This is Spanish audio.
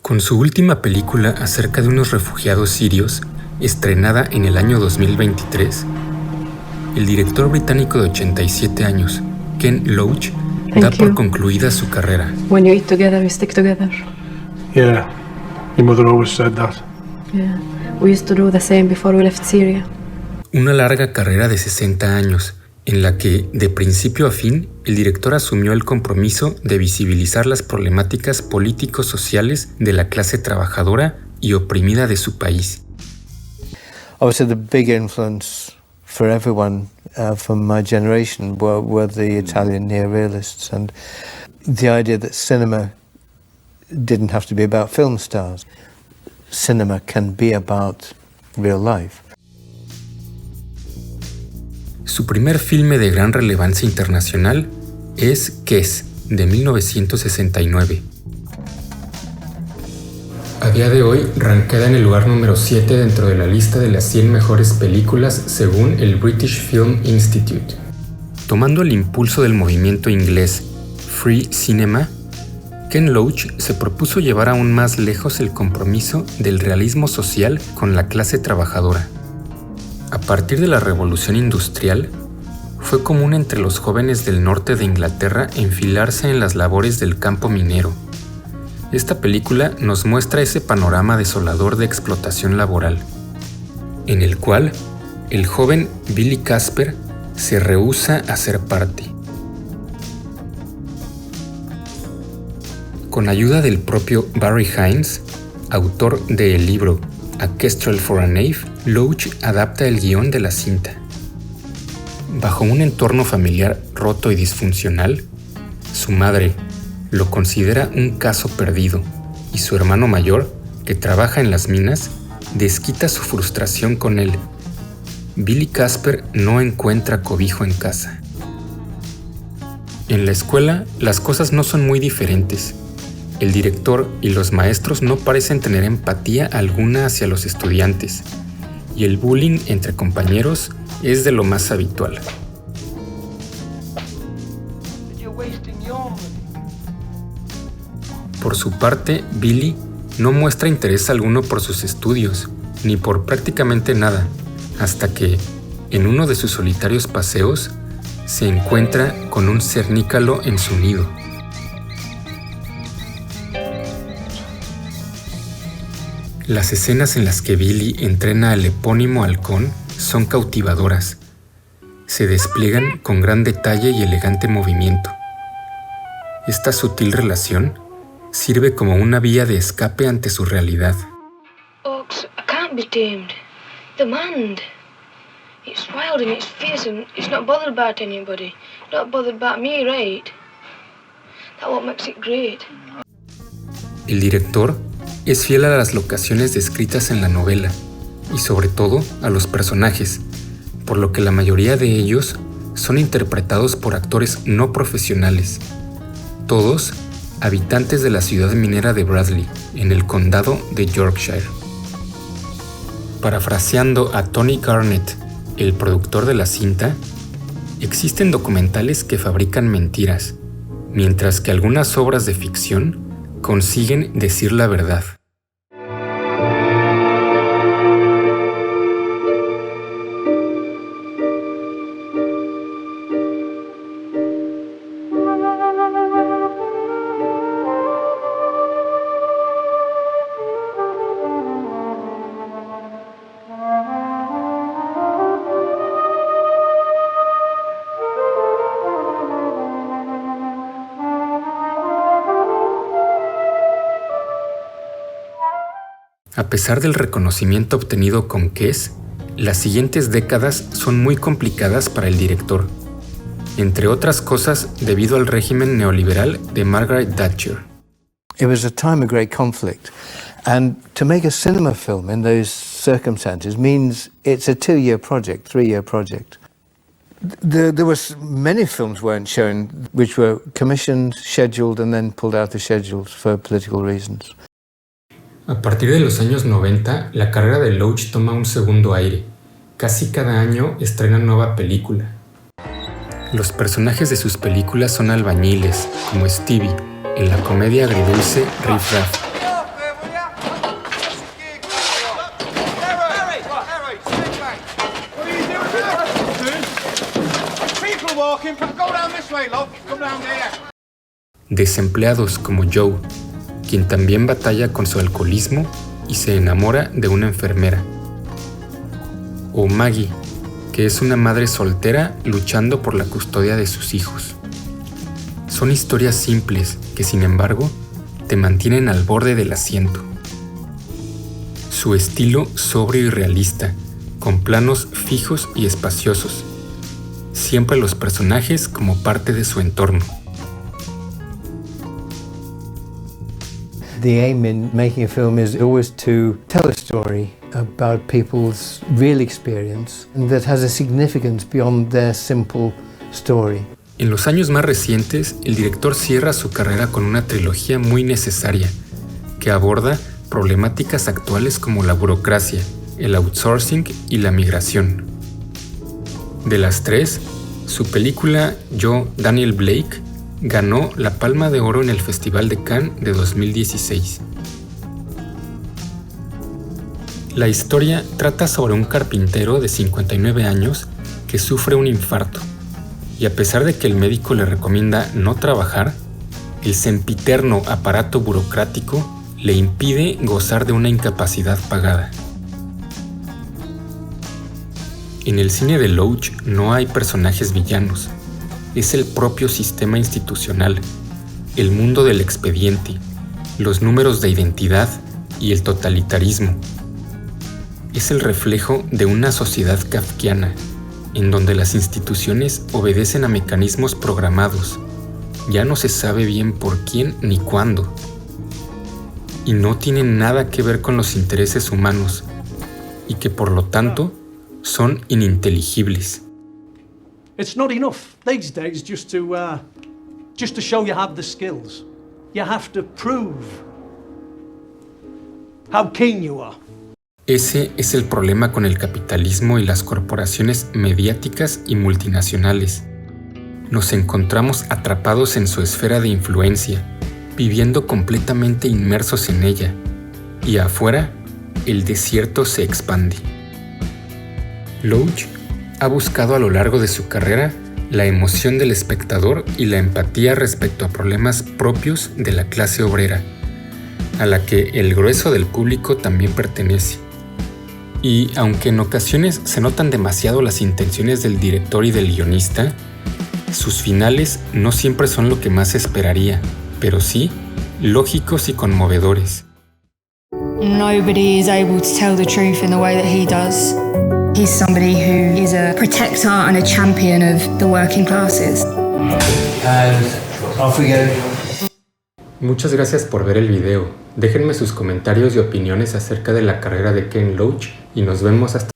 Con su última película acerca de unos refugiados sirios, estrenada en el año 2023, el director británico de 87 años, Ken Loach, da por concluida su carrera. When you eat together, you stick together. Yeah, your mother always said that. Yeah, we used to do the same before we left Syria. Una larga carrera de 60 años, en la que, de principio a fin, el director asumió el compromiso de visibilizar las problemáticas político-sociales de la clase trabajadora y oprimida de su país. Obviously, the big influence for everyone from my generation were the Italian neorealists, and the idea that cinema didn't have to be about film stars. Cinema can be about real life. Su primer filme de gran relevancia internacional es Kes, de 1969. A día de hoy, rankada en el lugar número 7 dentro de la lista de las 100 mejores películas según el British Film Institute. Tomando el impulso del movimiento inglés Free Cinema, Ken Loach se propuso llevar aún más lejos el compromiso del realismo social con la clase trabajadora. A partir de la Revolución Industrial, fue común entre los jóvenes del norte de Inglaterra enfilarse en las labores del campo minero. Esta película nos muestra ese panorama desolador de explotación laboral, en el cual el joven Billy Casper se rehúsa a ser parte. Con ayuda del propio Barry Hines, autor del libro A Kestrel for a Knave, Loach adapta el guión de la cinta. Bajo un entorno familiar roto y disfuncional, su madre lo considera un caso perdido y su hermano mayor, que trabaja en las minas, desquita su frustración con él. Billy Casper no encuentra cobijo en casa. En la escuela, las cosas no son muy diferentes. El director y los maestros no parecen tener empatía alguna hacia los estudiantes, y el bullying entre compañeros es de lo más habitual. Por su parte, Billy no muestra interés alguno por sus estudios, ni por prácticamente nada, hasta que, en uno de sus solitarios paseos, se encuentra con un cernícalo en su nido. Las escenas en las que Billy entrena al epónimo halcón son cautivadoras. Se despliegan con gran detalle y elegante movimiento. Esta sutil relación sirve como una vía de escape ante su realidad. Oaks, I can't be tamed. The man, it's wild and it's fierce and it's not bothered about anybody. Not bothered about me, right? That's what makes it great. El director es fiel a las locaciones descritas en la novela y sobre todo a los personajes, por lo que la mayoría de ellos son interpretados por actores no profesionales, todos habitantes de la ciudad minera de Bradley, en el condado de Yorkshire. Parafraseando a Tony Garnett, el productor de la cinta, existen documentales que fabrican mentiras, mientras que algunas obras de ficción consiguen decir la verdad. A pesar del reconocimiento obtenido con Kes, las siguientes décadas son muy complicadas para el director, entre otras cosas debido al régimen neoliberal de Margaret Thatcher. It was a time of great conflict, and to make a cinema film in those circumstances means it's a 2-year project, 3-year project. There was many films weren't shown which were commissioned, scheduled and then pulled out of schedules for political reasons. A partir de los años 90, la carrera de Loach toma un segundo aire. Casi cada año estrena nueva película. Los personajes de sus películas son albañiles, como Stevie, en la comedia agridulce Riff Raff. Desempleados como Joe, quien también batalla con su alcoholismo y se enamora de una enfermera. O Maggie, que es una madre soltera luchando por la custodia de sus hijos. Son historias simples que, sin embargo, te mantienen al borde del asiento. Su estilo sobrio y realista, con planos fijos y espaciosos. Siempre los personajes como parte de su entorno. The aim in making a film is always to tell a story about people's real experience and that has a significance beyond their simple story. En los años más recientes, el director cierra su carrera con una trilogía muy necesaria, que aborda problemáticas actuales como la burocracia, el outsourcing y la migración. De las tres, su película Yo, Daniel Blake, ganó la Palma de Oro en el Festival de Cannes de 2016. La historia trata sobre un carpintero de 59 años que sufre un infarto, y a pesar de que el médico le recomienda no trabajar, el sempiterno aparato burocrático le impide gozar de una incapacidad pagada. En el cine de Loach no hay personajes villanos. Es el propio sistema institucional, el mundo del expediente, los números de identidad y el totalitarismo. Es el reflejo de una sociedad kafkiana, en donde las instituciones obedecen a mecanismos programados. Ya no se sabe bien por quién ni cuándo. Y no tienen nada que ver con los intereses humanos, y que por lo tanto son ininteligibles. It's not enough these days just to show you have the skills. You have to prove how keen you are. Ese es el problema con el capitalismo y las corporaciones mediáticas y multinacionales. Nos encontramos atrapados en su esfera de influencia, viviendo completamente inmersos en ella, y afuera el desierto se expande. Loach ha buscado a lo largo de su carrera la emoción del espectador y la empatía respecto a problemas propios de la clase obrera, a la que el grueso del público también pertenece. Y aunque en ocasiones se notan demasiado las intenciones del director y del guionista, sus finales no siempre son lo que más se esperaría, pero sí lógicos y conmovedores. Nobody is able to tell the truth in the way that he does. He's somebody who is a protector and a champion of the working classes. And off we go. Muchas gracias por ver el video. Déjenme sus comentarios y opiniones acerca de la carrera de Ken Loach y nos vemos hasta